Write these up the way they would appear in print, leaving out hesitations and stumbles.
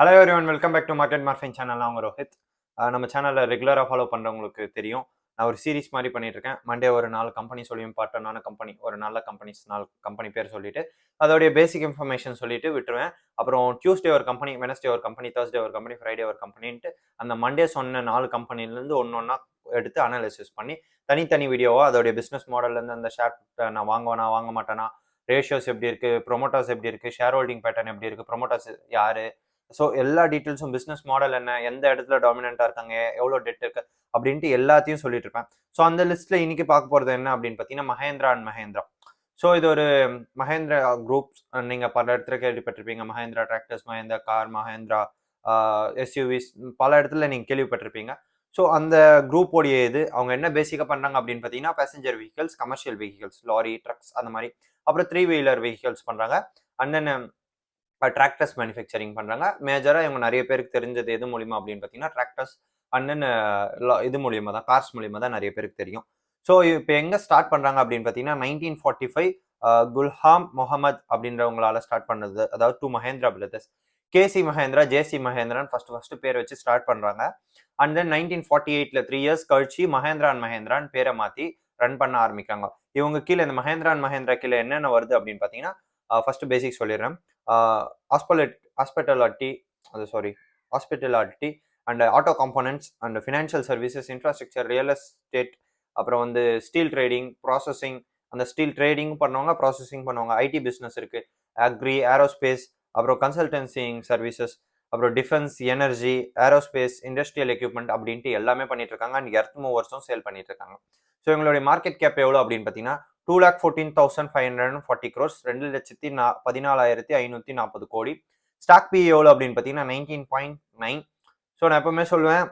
Hello everyone, welcome back to market morphin channel. நான் உங்க ரோஹித். நம்ம சேனலில் ரெகுலராக ஃபாலோ பண்ணுறவங்களுக்கு தெரியும். நான் ஒரு சீரிஸ் மாதிரி பண்ணிட்டு இருக்கேன். மண்டே ஒரு 4 கம்பெனி சொல்லி இம்பார்ட்டன்டான கம்பெனி, ஒரு நல்ல கம்பெனிஸ் 4 கம்பெனி பேர் சொல்லிட்டு அதோடைய பேசிக் இன்ஃபர்மேஷன் சொல்லிட்டு விட்டுருவேன். அப்புறம் டியூஸ்டே ஒரு கம்பெனி, வெனஸ்டே ஒரு கம்பெனி, தேர்ஸ்டே ஒரு கம்பெனி, ஃப்ரைடே ஒரு கம்பெனின்ட்டு அந்த மண்டே சொன்ன 4 கம்பெனிலேருந்து ஒன்று எடுத்து அனாலிசிஸ் பண்ணி தனித்தனி வீடியோவாக அதோடைய பிஸ்னஸ் மாடல்லேருந்து அந்த ஷேர் நான் வாங்குவேனா வாங்க மாட்டேனா, ரேஷியோஸ் எப்படி இருக்குது, ப்ரொமோட்டர்ஸ் எப்படி இருக்குது, ஷேர் ஹோல்டிங் பேட்டர்ன் எப்படி இருக்குது, ப்ரொமோட்டர்ஸ் யார், ஸோ எல்லா டீட்டெயில்ஸும் பிஸ்னஸ் மாடல் என்ன, எந்த இடத்துல டாமினண்ட்டாக இருக்காங்க, எவ்வளோ டெட் இருக்கு அப்படின்ட்டு எல்லாத்தையும் சொல்லிட்டு இருப்பேன். ஸோ அந்த லிஸ்ட்டில் இன்னைக்கு பார்க்க போகிறது என்ன அப்படின்னு பார்த்தீங்கன்னா மஹேந்திரா அண்ட் மஹேந்திரா. ஸோ இது ஒரு மஹேந்திரா குரூப்ஸ். நீங்கள் பல இடத்துல கேள்விப்பட்டிருப்பீங்க. Mahindra tractors, Mahindra car, Mahindra SUVs, பல இடத்துல நீங்கள் கேள்விப்பட்டிருப்பீங்க. ஸோ அந்த குரூப்போடைய இது அவங்க என்ன பேசிக்காக பண்ணுறாங்க அப்படின்னு பார்த்தீங்கன்னா passenger vehicles, commercial vehicles, lorry, trucks அந்த மாதிரி, அப்புறம் 3 வீலர் வெஹிக்கல்ஸ் பண்ணுறாங்க. அண்ட் தென் டிராக்டர்ஸ் மேனுஃபேக்சரிங் பண்ணுறாங்க. மேஜராக இவங்க நிறைய பேருக்கு தெரிஞ்சது எது மூலியமா அப்படின்னு பார்த்தீங்கன்னா டிராக்டர்ஸ் அண்ட் தென் இது மூலியமா தான், கார்ஸ் மூலியமா தான் நிறைய பேருக்கு தெரியும். ஸோ இப்போ எங்கே ஸ்டார்ட் பண்ணுறாங்க அப்படின்னு பார்த்தீங்கன்னா 1945 குல்ஹாம் முகமது அப்படின்றவங்களால ஸ்டார்ட் பண்ணது. அதாவது 2 மஹேந்திரா பிரதர்ஸ், கேசி மஹேந்திரா, ஜேசி மஹேந்திரான்னு ஃபர்ஸ்ட் பேர் வச்சு ஸ்டார்ட் பண்ணுறாங்க. அண்ட் தென் 1948ல 3 இயர்ஸ் கழிச்சு மஹேந்திரா அண்ட் மஹேந்திரான்னு பேரை மாற்றி ரன் பண்ண ஆரம்பிக்காங்க. இவங்க கீழே இந்த மஹேந்திரா அண்ட் மஹேந்திரா கீழே என்னென்ன வருது அப்படின்னு பார்த்தீங்கன்னா ஃபர்ஸ்ட் பேசிக் சொல்லிடுறேன். Hospitality hospitality and auto components and financial services, infrastructure, real estate, அப்புறம் வந்து ஸ்டீல் ட்ரேடிங், ப்ராசஸிங், அந்த ஸ்டீல் ட்ரேடிங் பண்ணுவாங்க, ப்ராசஸிங் பண்ணுவாங்க. ஐடி பிஸ்னஸ் இருக்கு, அக்ரி, ஏரோஸ்பேஸ், அப்புறம் கன்சல்டன்சிங் சர்வீசஸ், அப்புறம் defence, energy, aerospace, industrial equipment அப்படின்ட்டு எல்லாமே பண்ணிட்டு இருக்காங்க. அண்ட் எர்த் மூவர்ஸும் சேல் பண்ணிட்டு இருக்காங்க. ஸோ எங்களுடைய மார்க்கெட் கேப் எவ்வளோ அப்படின்னு பார்த்தீங்கன்னா 2,14,540 crores, 2,14,540 கோடி. ஸ்டாக் பி எவ்வளோ அப்படின்னு பார்த்தீங்கன்னா 19.9. ஸோ நான் எப்பவுமே சொல்லுவேன்,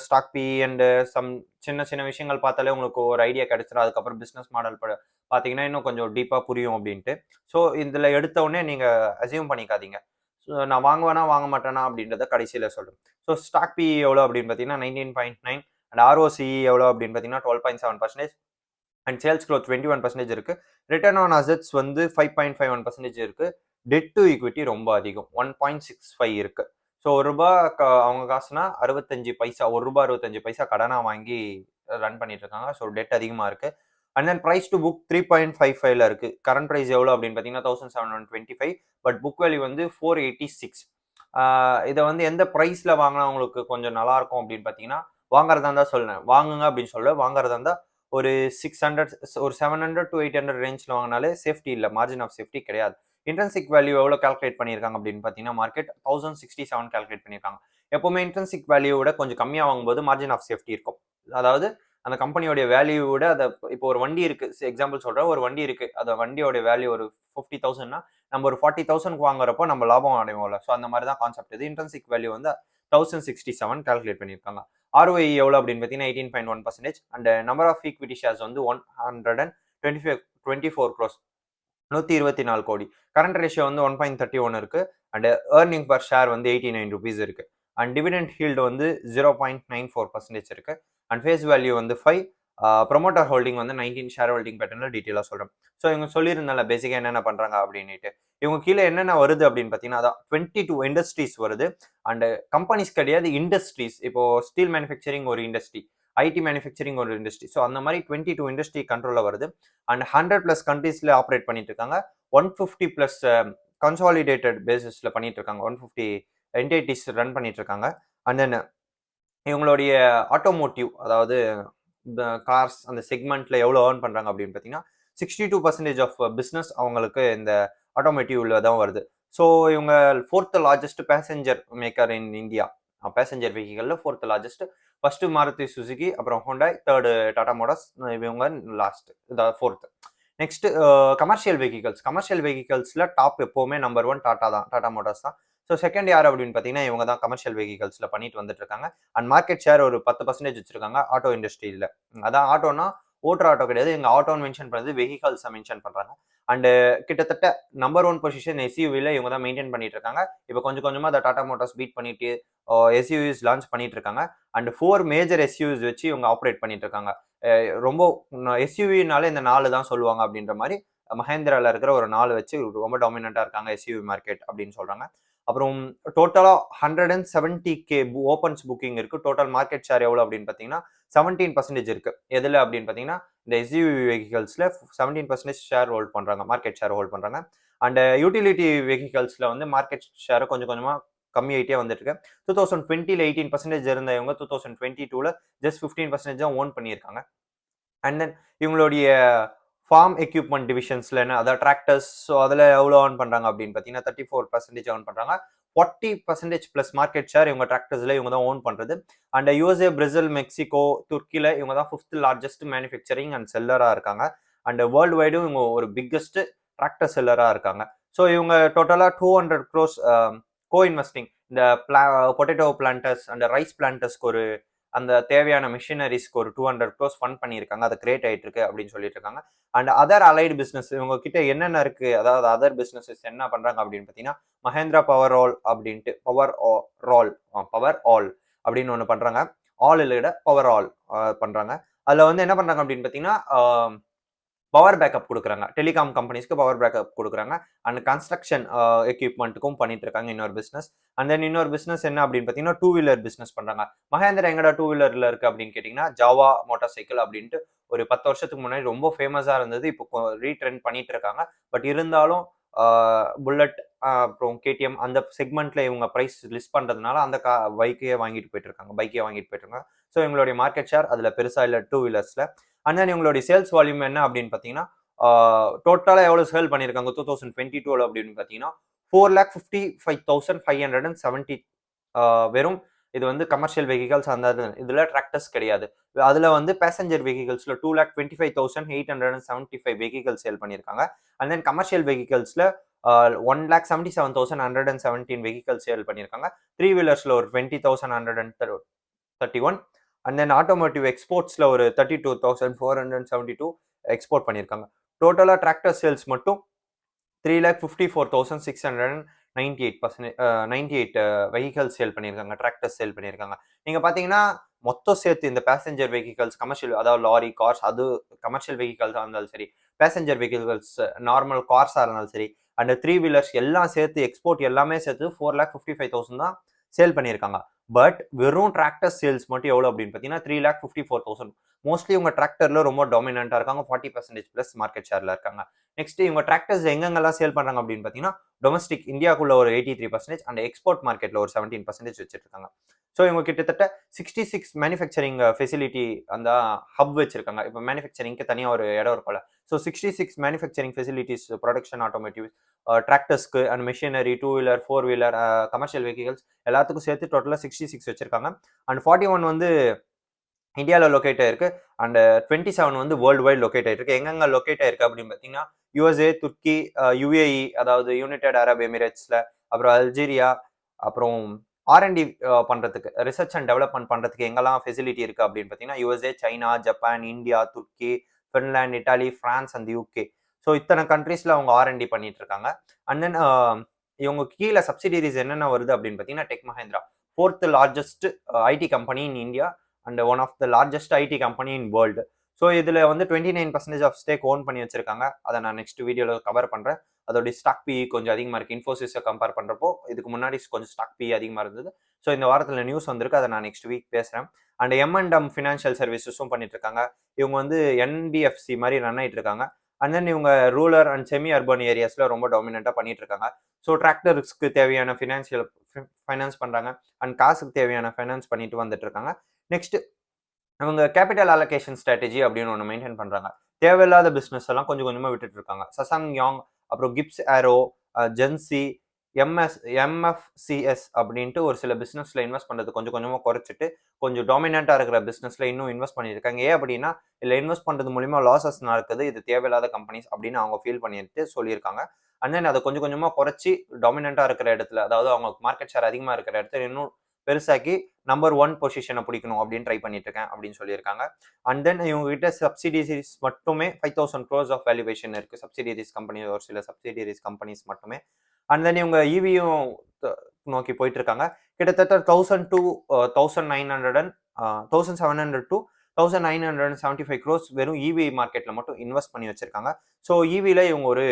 ஸ்டாக் பி அண்ட் சம் சின்ன சின்ன விஷயங்கள் பார்த்தாலே உங்களுக்கு ஒரு ஐடியா கிடைச்சிடும். அதுக்கப்புறம் பிஸ்னஸ் மாடல் பார்த்தீங்கன்னா இன்னும் கொஞ்சம் டீப்பாக புரியும் அப்படின்ட்டு. ஸோ இதில் எடுத்த உடனே நீங்கள் அசியூம் பண்ணிக்காதீங்க. ஸோ நான் வாங்குவேனா வாங்க மாட்டேனா அப்படின்றத கடைசியில் சொல்கிறேன். ஸோ ஸ்டாக் பி எவ்வளோ அப்படின்னு பார்த்தீங்கன்னா 19.9 அண்ட் ஆர்ஓசி எவ்வளோ அப்படின்னு பார்த்தீங்கன்னா 12.7%. அண்ட் சேல்ஸ் க்ரோத் 21% இருக்கு. ரிட்டர்ன் ஆன் அசெட்ஸ் வந்து 5.51% இருக்கு. டெட் டு ஈக்விட்டி ரொம்ப அதிகம், 1.65 இருக்கு. ஸோ ₹1 அவங்க காசுனா 65 பைசா, ₹1 65 பைசா கடனா வாங்கி ரன் பண்ணிட்டு இருக்காங்க. ஸோ டெட் அதிகமாக இருக்கு. And then price to book 3.55ல இருக்கு. கரண்ட் பிரைஸ் எவ்வளோ அப்படின்னு பார்த்தீங்கன்னா 1725, பட் புக் வேல்யூ வந்து 486. இதை வந்து எந்த ப்ரைஸ்ல வாங்கினா உங்களுக்கு கொஞ்சம் நல்லா இருக்கும் அப்படின்னு பார்த்தீங்கன்னா, வாங்குறதா இருந்தா சொல்லுங்க, வாங்குங்க அப்படின்னு சொல்ல, வாங்குறதா இருந்தா ஒரு 600, ஒரு 700 to 800 ரேஞ்சில் வாங்கினாலே சேஃப்டி இல்லை, மார்ஜின் ஆஃப் சேஃப்டி கிடையாது. இன்ட்ரென்சிக் வேல்யூ எவ்வளோ கால்குலேட் பண்ணியிருக்காங்க அப்படின்னு பார்த்தீங்கன்னா மார்க்கெட் 1067 கால்குலேட் பண்ணியிருக்காங்க. எப்பவுமே இன்ட்ரென்சிக் வேல்யூவோட கொஞ்சம் கம்மியாக வாங்கும்போது மார்ஜின் ஆஃப் சேஃப்டி இருக்கும். அதாவது அந்த கம்பெனியோடைய வேல்யூவோட அதை, இப்போ ஒரு வண்டி இருக்கு, எக்ஸாம்பிள் சொல்றேன், ஒரு வண்டி இருக்கு, அந்த வண்டியோட வேல்யூ ஒரு 50,000னா நம்ம ஒரு 40,000க்கு வாங்குறப்போ நம்ம லாபம் அடைவோம்ல. ஸோ அந்த மாதிரி தான் கான்செப்ட். இது இன்ட்ரென்சிக் வேல்யூ வந்து 1067 கால்குலேட் பண்ணியிருக்காங்க. ROI எவ்வளோ அப்படின்னு பார்த்தீங்கன்னா 18.1%. And number of equity shares வந்து 124 crores, 124 கோடி. கரண்ட் ரேஷியோ வந்து 1.31 இருக்கு. அண்ட் ஏர்னிங் பர் ஷேர் வந்து 89 rupees இருக்கு. அண்ட் டிவிடெண்ட் ஹீல்டு வந்து 0.94% இருக்கு. அண்ட் ஃபேஸ் வேல்யூ வந்து 5. ப்ரொமோட்டர் ஹோல்டிங் வந்து 19 ஷேர் ஹோல்டிங் பேட்டர்ல டீட்டெயிலாக சொல்கிறேன். ஸோ இவங்க சொல்லியிருந்தால பேசிக்காக என்னென்ன பண்ணுறாங்க அப்படின்ட்டு. இவங்க கீழே என்னென்ன வருது அப்படின்னு பார்த்தீங்கன்னா அதான் 22 இண்டஸ்ட்ரீஸ் வருது. அண்ட் கம்பெனிஸ் கிடையாது, இண்டஸ்ட்ரீஸ். இப்போ ஸ்டீல் மேனுஃபேக்சரிங் ஒரு இண்டஸ்ட்ரி, ஐடி மேனுஃபேக்சரிங் ஒரு இண்டஸ்ட்ரி. ஸோ அந்த மாதிரி 22 இண்டஸ்ட்ரி கண்ட்ரோலில் வருது. அண்ட் 100+ கண்ட்ரீஸ்ல ஆப்ரேட் பண்ணிட்டு இருக்காங்க. 150+ கன்சாலிடேட்டட் பேசிஸ்ல பண்ணிட்டு இருக்காங்க. 150 என்டிட்டிஸ் ரன் பண்ணிட்டு இருக்காங்க. அண்ட் தென் இவங்களுடைய ஆட்டோமோட்டிவ், அதாவது இந்த கார்ஸ் அந்த செக்மெண்ட்ல எவ்வளோ ஏர்ன் பண்றாங்க அப்படின்னு பார்த்தீங்கன்னா 62% ஆஃப் பிஸ்னஸ் அவங்களுக்கு இந்த ஆட்டோமேட்டிவ்ல தான் வருது. ஸோ இவங்க 4th largest passenger maker in India. Passenger வெஹிக்கல்ல 4th largest. First Maruti Suzuki, அப்புறம் ஹோண்டாய், 3rd டாடா மோட்டார்ஸ், இவங்க last, 4th. Next commercial vehicles. Commercial வெஹிக்கல்ஸ்ல டாப் எப்பவுமே நம்பர் 1 டாடா தான், டாடா மோட்டார்ஸ் தான். ஸோ செகண்ட் யார் அப்படின்னு பார்த்தீங்கன்னா இவங்க தான் கமர்ஷியல் வெஹிக்கல்ஸ்ல பண்ணிட்டு வந்துட்டு இருக்காங்க. அண்ட் மார்க்கெட் ஷேர் ஒரு 10% வச்சிருக்காங்க ஆட்டோ இண்டஸ்ட்ரியில. அதான் ஆட்டோனா ஓட்டுற ஆட்டோ கிடையாது, எங்க ஆட்டோன்னு மென்ஷன் பண்ணுறது வெஹிக்கல்ஸை மென்ஷன் பண்றாங்க. அண்ட் கிட்டத்தட்ட நம்பர் 1 பொசிஷன் எஸ்யூவில இவங்க தான் மெயின்டைன் பண்ணிட்டு இருக்காங்க. இப்போ கொஞ்சம் கொஞ்சமா அந்த டாடா மோட்டார்ஸ் பீட் பண்ணிட்டு எஸ்யூவிஸ் லான்ச் பண்ணிட்டு இருக்காங்க. அண்ட் 4 மேஜர் எஸ்யூவிஸ் வச்சு இவங்க ஆப்ரேட் பண்ணிட்டு இருக்காங்க. ரொம்ப எஸ்யூவினால இந்த 4 தான் சொல்லுவாங்க அப்படின்ற மாதிரி மஹேந்திரால இருக்கிற ஒரு 4 வச்சு ரொம்ப டாமினண்டா இருக்காங்க எஸ்யூவி மார்க்கெட் அப்படின்னு சொல்றாங்க. அப்புறம் டோட்டலாக 170K ஓப்பன்ஸ் புக்கிங் இருக்கு. டோட்டல் மார்க்கெட் ஷேர் எவ்வளோ அப்படின்னு பார்த்தீங்கன்னா 17% இருக்கு. எதில் அப்படின்னு பார்த்தீங்கன்னா இந்த எஸ்யூவி வெஹிக்கல்ஸில் 17% ஷேர் ஹோல்ட் பண்ணுறாங்க, மார்க்கெட் ஷேர் ஹோல்ட் பண்ணுறாங்க. அண்ட் யூட்டிலிட்டி வெஹிக்கல்ஸில் வந்து மார்க்கெட் ஷேரை கொஞ்சம் கொஞ்சமாக கம்மியாயிட்டே வந்துட்டு இருக்கு. 2020ல 18% இருந்த இவங்க 2022ல ஜஸ்ட் 15% தான் ஓன் பண்ணியிருக்காங்க. அண்ட் தென் இவங்களுடைய ஃபார்ம் எக்யூப்மெண்ட் டிவிஷன்ஸ்ல என்ன அதாவது டிராக்டர்ஸ், ஸோ அதில் எவ்வளோ ஏர்ன் பண்ணுறாங்க அப்படின்னு பார்த்தீங்கன்னா 34% ஏர்ன் பண்ணுறாங்க. 40% ப்ளஸ் மார்க்கெட் ஷேர் இவங்க டிராக்டர்ஸில் இவங்க தான் ஓன் பண்ணுறது. அண்ட் யூஎஸ்ஏ, பிரேசில், மெக்சிகோ, துர்க்கியில் இவங்க தான் 5th லார்ஜஸ்ட் மேனுஃபேக்சரிங் அண்ட் செல்லராக இருக்காங்க. அண்ட் வேர்ல்டு வைடும் இவங்க ஒரு பிக்கஸ்ட் டிராக்டர் செல்லராக இருக்காங்க. ஸோ இவங்க டோட்டலாக 200 crores கோ இன்வெஸ்டிங் இந்த பொட்டேட்டோ பிளான்டர்ஸ் அண்ட் ரைஸ் பிளான்டர்ஸ்க்கு ஒரு அந்த தேவையான மிஷினரிஸ்க்கு ஒரு 200 crores ஃபண்ட் பண்ணியிருக்காங்க. அது கிரியேட் ஆயிட்டு இருக்கு அப்படின்னு சொல்லிட்டு இருக்காங்க. அண்ட் அதர் அலைடு பிசினஸ் இவங்க கிட்ட என்னென்ன இருக்கு, அதாவது அதர் பிசினஸஸ் என்ன பண்றாங்க அப்படின்னு பார்த்தீங்கன்னா மஹேந்திரா பவர் ஆல் அப்படின்ட்டு பவர் ஆல் அப்படின்னு ஒன்று பண்றாங்க. ஆல் இல்ல பவர் ஆல் பண்றாங்க. அதுல வந்து என்ன பண்றாங்க அப்படின்னு பார்த்தீங்கன்னா பவர் பேக்கப் கொடுக்குறாங்க. டெலிகாம் கம்பெனிஸ்க்கு பவர் பேக்கப் கொடுக்குறாங்க. அண்ட் கன்ஸ்ட்ரக்ஷன் எக்யூப்மெண்ட்டுக்கும் பண்ணிட்டு இருக்காங்க இன்னொரு பிசினஸ். அண்ட் தென் இன்னொரு பிசினஸ் என்ன அப்படின்னு பார்த்தீங்கன்னா 2 வீலர் பிசினஸ் பண்றாங்க. மஹேந்திரா எங்கடா 2 வீலர்ல இருக்கு அப்படின்னு கேட்டீங்கன்னா ஜாவா மோட்டார் சைக்கிள் அப்படின்ட்டு ஒரு 10 வருஷத்துக்கு முன்னாடி ரொம்ப ஃபேமஸா இருந்தது. இப்போ ரீட்ரெண்ட் பண்ணிட்டு இருக்காங்க. பட் இருந்தாலும் புல்லட் அப்புறம் கேடிஎம் அந்த செக்மெண்ட்ல இவங்க பிரைஸ் லிஸ்ட் பண்றதுனால அந்த பைக்கையே வாங்கிட்டு போயிட்டு இருக்காங்க. ஸோ இவங்களுடைய மார்க்கெட் ஷேர் அதுல பெருசா இல்லை 2 வீலர்ஸ்ல. அண்ட் தென் இவங்களுடைய சேல்ஸ் வால்யூம் என்ன அப்படின்னு பார்த்தீங்கன்னா டோட்டலாக எவ்வளோ சேல் பண்ணியிருக்காங்க 2022 அப்படின்னு பார்த்தீங்கன்னா 4,55,570 வெறும் இது வந்து கமர்ஷியல் வெஹிக்கல்ஸ் அந்த இதில் டிராக்டர்ஸ் கிடையாது. அதில் வந்து பேசஞ்சர் வெஹிக்கல்ஸில் 2,25,875 வெஹிக்கல் சேல் பண்ணியிருக்காங்க. அண்ட் தென் கமர்ஷியல் வெஹிக்கல்ஸில் 1,77,117 வெஹிக்கல் சேல் பண்ணியிருக்காங்க. 3 வீலர்ஸில் ஒரு 20,131 அண்ட் தென் ஆட்டோமோட்டிவ் எக்ஸ்போர்ட்ஸ்ல ஒரு 32,472 எக்ஸ்போர்ட் பண்ணியிருக்காங்க. டோட்டலாக டிராக்டர் சேல்ஸ் மட்டும் 3,54,698 வெஹிக்கல் சேல் பண்ணியிருக்காங்க, டிராக்டர் சேல் பண்ணியிருக்காங்க. நீங்க பாத்தீங்கன்னா மொத்தம் சேர்த்து இந்த பேசஞ்சர் வெஹிக்கல்ஸ் கமர்ஷியல் அதாவது லாரி, கார்ஸ், அது கமர்ஷியல் வெஹிக்கல்ஸா இருந்தாலும் சரி, பேசஞ்சர் வெஹிக்கல்ஸ் நார்மல் கார்ஸா இருந்தாலும் சரி, அண்ட் 3 வீலர்ஸ் எல்லாம் சேர்த்து எக்ஸ்போர்ட் எல்லாமே சேர்த்து 4,55,000 தான் சேல் பண்ணியிருக்காங்க. பட் வெறும் டிராக்டர் சேல்ஸ் மட்டும் எவ்வளவு அப்படின்னு பார்த்தீங்கன்னா 3,54,000. மோஸ்ட்லி உங்க டிராக்டர்ல ரொம்ப டாமினண்டா இருக்காங்க. 40% பிளஸ் மார்க்கெட் ஷேர்ல இருக்காங்க. நெக்ஸ்ட் இவங்க டிராக்டர்ஸ் எங்கெங்கெல்லாம் சேல் பண்றாங்க அப்படின்னு பார்த்தீங்கன்னா டொமஸ்டிக் இந்தியாவுக்குள்ள ஒரு 83% அண்ட் எக்ஸ்போர்ட் மார்க்கெட்ல ஒரு 17% வச்சிட்டு இருக்காங்க. ஸோ இவங்க கிட்டத்தட்ட 66 மேனுஃபேக்சரிங் ஃபெசிலிட்டி அந்த ஹப் வச்சிருக்காங்க. இப்போ மேனுஃபேக்சரிங்க்கு தனியாக ஒரு இடம் இருக்கும்ல. So 66 manufacturing facilities production automotive டிராக்டர்ஸ்க்கு and machinery 2 wheeler 4 wheeler commercial vehicles எல்லாத்துக்கும் சேர்த்து டோட்டலாக 66 வச்சிருக்காங்க. அண்ட் 41 வந்து இந்தியாவில் லொக்கேட் ஆயிருக்கு. அண்ட் 27 வந்து வேர்ல்டு வைட் லொக்கேட் ஆயிருக்கு. எங்கெங்க லொக்கேட் ஆயிருக்கு அப்படின்னு பார்த்தீங்கன்னா யூஎஸ்ஏ, துர்க்கி, யுஏஇ அதாவது யுனைடெட் அரப் எமிரேட்ஸ்ல, அப்புறம் அல்ஜீரியா, அப்புறம் ஆர்என்டி பண்றதுக்கு ரிசர்ச் அண்ட் டெவலப்மெண்ட் பண்றதுக்கு எங்கெல்லாம் ஃபெசிலிட்டி இருக்கு அப்படின்னு பார்த்தீங்கன்னா USA, China, Japan, India, Turkey, Finland, Italy, France and UK. So இத்தனை கண்ட்ரீஸ்ல அவங்க ஆர்என்டி பண்ணிட்டு இருக்காங்க. அண்ட் தென் இவங்க கீழே சப்சிடிரிஸ் என்னென்ன வருது அப்படின்னு பார்த்தீங்கன்னா tech Mahindra 4th largest IT company in India and one of the largest IT company in world. So இதில் வந்து 29% ஆஃப் ஸ்டேக் ஓன் பண்ணி வச்சிருக்காங்க. அதை நான் நெக்ஸ்ட் வீடியோவில் கவர் பண்ணுறேன். அதோடைய ஸ்டாக் பி கொஞ்சம் அதிகமாக இருக்குது. இன்ஃபோசிஸை கம்பேர் பண்ணுறப்போ இதுக்கு முன்னாடி கொஞ்சம் ஸ்டாக் பி அதிகமாக இருந்தது. ஸோ இந்த வாரத்தில் நியூஸ் வந்திருக்கு, அதை நான் நெக்ஸ்ட் வீக் பேசுகிறேன். அண்ட் M&M ஃபினான்ஷியல் சர்வீசஸும் பண்ணிட்டு இருக்காங்க. இவங்க வந்து NBFC மாதிரி ரன் ஆகிட்டு இருக்காங்க. அண்ட் தென் இவங்க ரூரல் அண்ட் செமி அர்பன் ஏரியாஸில் ரொம்ப டாமினண்ட்டாக பண்ணிட்டு இருக்காங்க. ஸோ டிராக்டர்ஸ்க்கு தேவையான ஃபைனான்ஸ் பண்ணுறாங்க அண்ட் காசுக்கு தேவையான ஃபைனான்ஸ் பண்ணிட்டு வந்துட்டு இருக்காங்க. நெக்ஸ்ட் அவங்க கேபிட்டல் அலோகேஷன் ஸ்ட்ராட்டஜி அப்படின்னு ஒன்று மெயின்டைன் பண்றாங்க. தேவையில்லாத பிசினஸ் எல்லாம் கொஞ்சம் கொஞ்சமா விட்டுட்டு இருக்காங்க. சசாங் யாங், அப்புறம் கிப்ஸ் ஏரோ, ஜென்சி, MFCS அப்படின்ட்டு ஒரு சில பிசினஸ்ல இன்வெஸ்ட் பண்றது கொஞ்சம் கொஞ்சமா குறைச்சிட்டு கொஞ்சம் டாமினண்டா இருக்கிற பிசினஸ்ல இன்னும் இன்வெஸ்ட் பண்ணியிருக்காங்க. ஏன் அப்படின்னா இல்ல இன்வெஸ்ட் பண்றது மூலியமா லாசஸ் நடக்குது, இது தேவையில்லாத கம்பெனிஸ் அப்படின்னு அவங்க ஃபீல் பண்ணிட்டு சொல்லியிருக்காங்க. அண்ட் தென் அதை கொஞ்சம் கொஞ்சமா குறைச்சி டாமினண்டா இருக்கிற இடத்துல, அதாவது அவங்க மார்க்கெட் ஷேர் அதிகமா இருக்கிற இடத்துல இன்னும் பெருசாக்கி நம்பர் 1 பொசிஷனை பிடிக்கணும் அப்படின்னு ட்ரை பண்ணிட்டு இருக்கேன் அப்படின்னு சொல்லியிருக்காங்க. அண்ட் தென் இவங்க கிட்ட சப்சிடியரிஸ் மட்டுமே 5,000 crores ஆஃப் வேல்யூவேஷன் இருக்கு. சப்சிடியரிஸ் கம்பெனி, ஒரு சில சப்சிடியரிஸ் கம்பெனிஸ் மட்டுமே. அண்ட் தென் இவங்க ஈவியும் நோக்கி போயிட்டு இருக்காங்க. கிட்டத்தட்ட 1,000 to 1,900 1,700 to 1,975 crores வெறும் இவி மார்க்கெட்ல மட்டும் இன்வெஸ்ட் பண்ணி வச்சிருக்காங்க. ஸோ இவில இவங்க ஒரு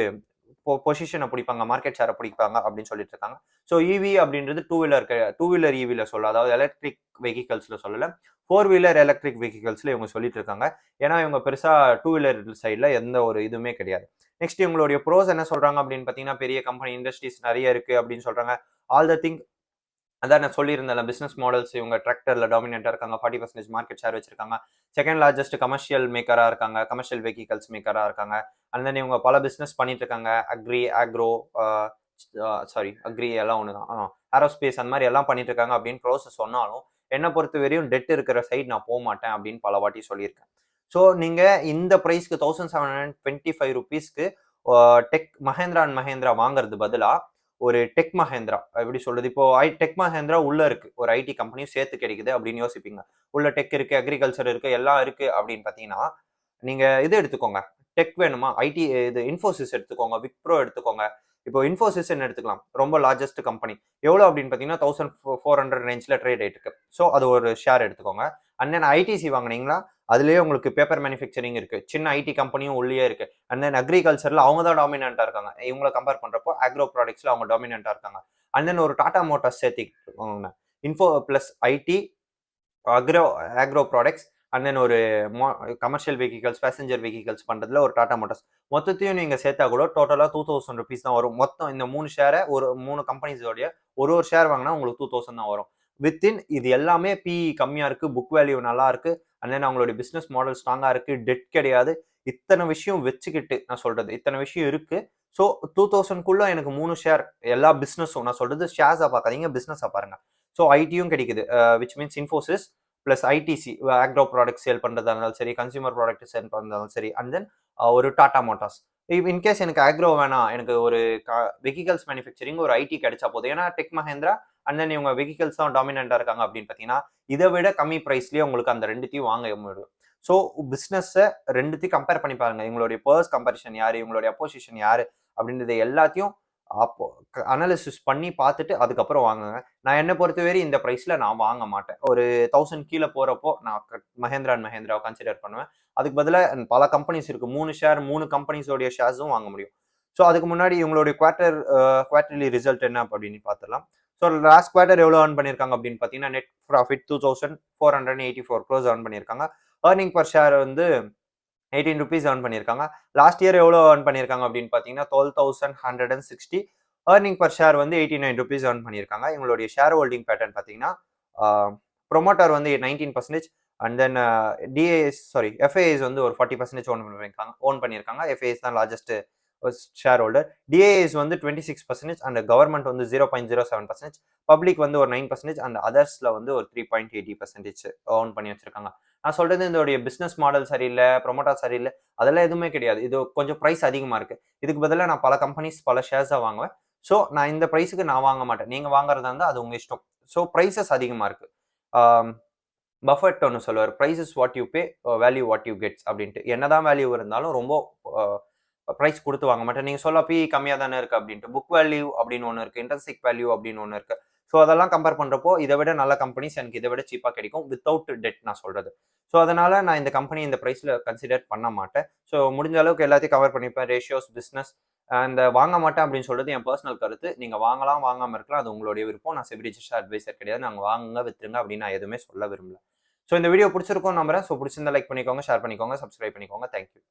பொசிஷனை பிடிப்பாங்க, மார்க்கெட் ஷேரை பிடிப்பாங்க அப்படின்னு சொல்லிட்டு இருக்காங்க. ஸோ இவி அப்படின்றது டூ வீலர் இவில சொல்ல, அதாவது எலக்ட்ரிக் வெஹிக்கல்ஸ்ல சொல்லல, ஃபோர் வீலர் எலக்ட்ரிக் வெஹிக்கல்ஸ்ல இவங்க சொல்லிட்டு இருக்காங்க. ஏன்னா இவங்க பெருசா டூ வீலர் சைட்ல எந்த ஒரு இதுவுமே கிடையாது. நெக்ஸ்ட் இவங்களுடைய ப்ரோஸ் என்ன சொல்றாங்க அப்படின்னு பார்த்தீங்கன்னா, பெரிய கம்பெனி இண்டஸ்ட்ரீஸ் நிறைய இருக்கு அப்படின்னு சொல்றாங்க. ஆல் த திங் அதான் நான் சொல்லியிருந்தேன், பிசினஸ் மாடல்ஸ் இவங்க டிராக்டர்ல டாமினேட்டா இருக்காங்க, 40% மார்க்கெட் ஷேர் வச்சிருக்காங்க. செகண்ட் லார்ஜஸ்ட் கமர்ஷியல் மேக்கரா இருக்காங்க, கமர்ஷியல் வெஹிக்கல்ஸ் மேக்கரா இருக்காங்க. அண்ட் தென் இவங்க பல பிசினஸ் பண்ணிட்டு இருக்காங்க. ஆக்ரோ, அக்ரி எல்லாம் ஒண்ணுதான், ஏரோஸ்பேஸ் அந்த மாதிரி எல்லாம் பண்ணிட்டு இருக்காங்க அப்படின்னு ப்ரோசஸ் சொன்னாலும், என்ன பொறுத்த வரையும் டெட் இருக்கிற சைட் நான் போக மாட்டேன் அப்படின்னு பல வாட்டி சொல்லியிருக்கேன். ஸோ நீங்க இந்த பிரைஸ்க்கு ₹1725 டெக் மஹேந்திரா அண்ட் மஹேந்திரா வாங்குறது பதிலா ஒரு டெக் மஹேந்திரா எப்படி சொல்றது, இப்போ டெக் மஹேந்திரா உள்ள இருக்கு, ஒரு ஐடி கம்பெனியும் சேர்த்து கிடைக்குது அப்படின்னு யோசிப்பீங்க. உள்ள டெக் இருக்கு, அக்ரிகல்ச்சர் இருக்கு, எல்லாம் இருக்கு அப்படின்னு பாத்தீங்கன்னா, நீங்க இது எடுத்துக்கோங்க. டெக் வேணுமா, ஐடி இது இன்ஃபோசிஸ் எடுத்துக்கோங்க, விப்ரோ எடுத்துக்கோங்க. இப்போ இன்ஃபோசிஸ் எடுத்துக்கலாம், ரொம்ப லார்ஜஸ்ட் கம்பெனி. எவ்வளவு அப்படின்னு பாத்தீங்கன்னா 1400 ரேஞ்ச்ல ட்ரேட் ஆயிட்டு இருக்கு. ஸோ அது ஒரு ஷேர் எடுத்துக்கோங்க. அண்ட் தென் ஐடிசி வாங்குனீங்களா, அதுலயே உங்களுக்கு பேப்பர் மேனுஃபேக்சரிங் இருக்கு, சின்ன ஐடி கம்பெனியும் உள்ளே இருக்கு. அண்ட் தென் அக்ரிகல்ச்சர்ல அவங்க தான் டாமினண்டா இருக்காங்க. இவங்களை கம்பேர் பண்றப்போ ஆக்ரோ ப்ராடக்ட்ஸ்ல அவங்க டாமினண்டா இருக்காங்க. அண்ட் தென் ஒரு டாடா மோட்டார்ஸ் சேர்த்திக்கோங்க. Info plus IT, agro agro products, and then ஒரு கமர்ஷியல் வெஹிக்கல்ஸ், பேசஞ்சர் வெஹிக்கல்ஸ் பண்றதுல ஒரு டாடா மோட்டார்ஸ். மொத்தத்தையும் நீங்க சேர்த்தா கூட டோட்டலா ₹2000 தான் வரும். மொத்தம் இந்த 3 ஷேரை ஒரு 3 கம்பெனிஸோடைய ஒரு ஷேர் வாங்கினா உங்களுக்கு 2000 தான் வரும். வித்தின் இது எல்லாமே பிஇ கம்மியா இருக்கு, புக் வேல்யூ நல்லா இருக்கு, அண்ட் தென் அவங்களுடைய பிசினஸ் மாடல் ஸ்ட்ராங்கா இருக்கு, டெட் கிடையாது. இத்தனை விஷயம் வச்சுக்கிட்டு நான் சொல்றது, இத்தனை விஷயம் இருக்கு. ஸோ 2000க்குள்ள எனக்கு 3 ஷேர், எல்லா பிசினஸும் நான் சொல்றது ஷேர்ஸா பார்க்காதீங்க, பிசினஸா பாருங்க. ஸோ ஐடியும் கிடைக்குது, which means Infosys plus ITC, agro product sale பண்றதா இருந்தாலும் சரி, கன்சியூமர் ப்ராடக்ட் சேல் பண்றதாலும் சரி, அண்ட் தென் ஒரு டாடா மோட்டார்ஸ். இன்கேஸ் எனக்கு ஆக்ரோ வேணாம், எனக்கு ஒரு வெஹிக்கல்ஸ் மேனுஃபேக்சரிங் ஒரு ஐடி கிடைச்சா போதும். ஏன்னா டெக் மஹேந்திரா அண்ட் தென் இவங்க வெஹிக்கல்ஸ் தான் டாமினண்டா இருக்காங்க அப்படின்னு பார்த்தீங்கன்னா, இதை விட கம்மி பிரைஸ்லயே உங்களுக்கு அந்த ரெண்டுத்தையும் வாங்க முடியும். ஸோ பிசினஸை ரெண்டுத்தையும் கம்பேர் பண்ணி பாருங்க. இவங்களுடைய பர்ஸ் கம்பேரிஷன் யாரு, இவங்களுடைய அப்போசிஷன் யாரு அப்படின்றது எல்லாத்தையும் அப்போ அனாலிசிஸ் பண்ணி பார்த்துட்டு அதுக்கப்புறம் வாங்குங்க. நான் என்ன பொறுத்தவரை இந்த பிரைஸ்ல நான் வாங்க மாட்டேன். ஒரு 1000 கீழே போறப்போ நான் மஹேந்திரா அண்ட் மஹேந்திராவை கன்சிடர் பண்ணுவேன். அதுக்கு பதிலாக பல கம்பெனிஸ் இருக்கு, 3 ஷேர் 3 கம்பெனிஸோடைய ஷேர்ஸும் வாங்க முடியும். ஸோ அதுக்கு முன்னாடி இவங்களுடைய குவார்டர்லி ரிசல்ட் என்ன அப்படின்னு பார்த்துடலாம். ஸோ லாஸ்ட் குவார்டர் எவ்வளோ ஏர்ன் பண்ணியிருக்காங்க அப்படின்னு பார்த்தீங்கன்னா, நெட் ப்ராஃபிட் 2484 crores ஏர்ன் பண்ணியிருக்காங்க. ஏர்னிங் பர் ஷேர் வந்து ₹18 ஏர்ன் பண்ணியிருக்காங்க. லாஸ்ட் இயர் எவ்வளோ ஏர்ன் பண்ணியிருக்காங்க அப்படின்னு பார்த்தீங்கன்னா 12,160. ஏர்னிங் பர் ஷேர் வந்து ₹89 ஏர்ன் பண்ணியிருக்காங்க. இவங்களுடைய ஷேர் ஹோல்டிங் பேட்டர்ன் பார்த்தீங்கன்னா, ப்ரொமோட்டர் வந்து 19%, அண்ட் தென் எஃப்ஐஎஸ் வந்து ஒரு 40% ஓன் பண்ணியிருக்காங்க. எஃப்ஐஎஸ் தான் லார்ஜஸ்ட் ஷேர் ஹோல்டர். டிஏஎஸ் வந்து 26%, அண்ட் கவர்மெண்ட் வந்து 0.07%, பப்ளிக் வந்து ஒரு 9%, அண்ட் அதர்ஸ்ல வந்து ஒரு 3.80% ஓன் பண்ணி வச்சிருக்காங்க. நான் சொல்றது இதோடைய பிசினஸ் மாடல் சரியில்லை, ப்ரொமோட்டர் சரியில்லை, அதெல்லாம் எதுவுமே கிடையாது. இது கொஞ்சம் ப்ரைஸ் அதிகமா இருக்கு. இதுக்கு பதிலாக நான் பல கம்பெனிஸ் பல ஷேர்ஸா வாங்குவேன். ஸோ நான் இந்த ப்ரைஸுக்கு நான் வாங்க மாட்டேன். நீங்க வாங்குறதா இருந்தா அது உங்க இஷ்டம். ஸோ ப்ரைஸஸ் அதிகமா இருக்கு. பஃபெட் ஒன்று சொல்லுவார், price is what you pay, value what you gets அப்படின்ட்டு. என்னதான் வேல்யூ இருந்தாலும் ரொம்ப ப்ரைஸ் கொடுத்து வாங்க மாட்டேன். நீங்க சொல்ல பி கம்மியா தானே இருக்கு அப்படின்ட்டு. புக் வேல்யூ அப்படின்னு ஒன்று இருக்கு, இன்ட்ரென்சிக் வேல்யூ அப்படின்னு ஒன்று இருக்கு. ஸோ அதெல்லாம் கம்பேர் பண்றப்போ இதை விட நல்ல கம்பெனிஸ் எனக்கு இதை விட சீப்பா கிடைக்கும், வித்தவுட் டெட் நான் சொல்றது. ஸோ அதனால நான் இந்த கம்பெனி இந்த ப்ரைஸ்ல கன்சிடர் பண்ண மாட்டேன். ஸோ முடிஞ்ச அளவுக்கு எல்லாத்தையும் கவர் பண்ணிப்பேன், ரேஷியோஸ், பிசினஸ். அந்த வாங்க மாட்டேன் அப்படின்னு சொல்றது என் பர்சனல் கருத்து. நீங்க வாங்கலாம், வாங்காம இருக்கலாம், அது உங்களுடைய விருப்பம். நான் செபி ரிஜிஸ்டர்ட் அட்வைசர் கிடையாது. நாங்க வாங்குங்க வித்துருங்க அப்படின்னு நான் எதுவுமே சொல்ல விரும்பல. ஸோ இந்த வீடியோ பிடிச்சிருக்கும் நம்புறேன். ஸோ பிடிச்சிருந்தா லைக் பண்ணிக்கோங்க, ஷேர் பண்ணிக்கோங்க, சப்ஸ்கிரைப் பண்ணிக்கோங்க. தேங்க்யூ.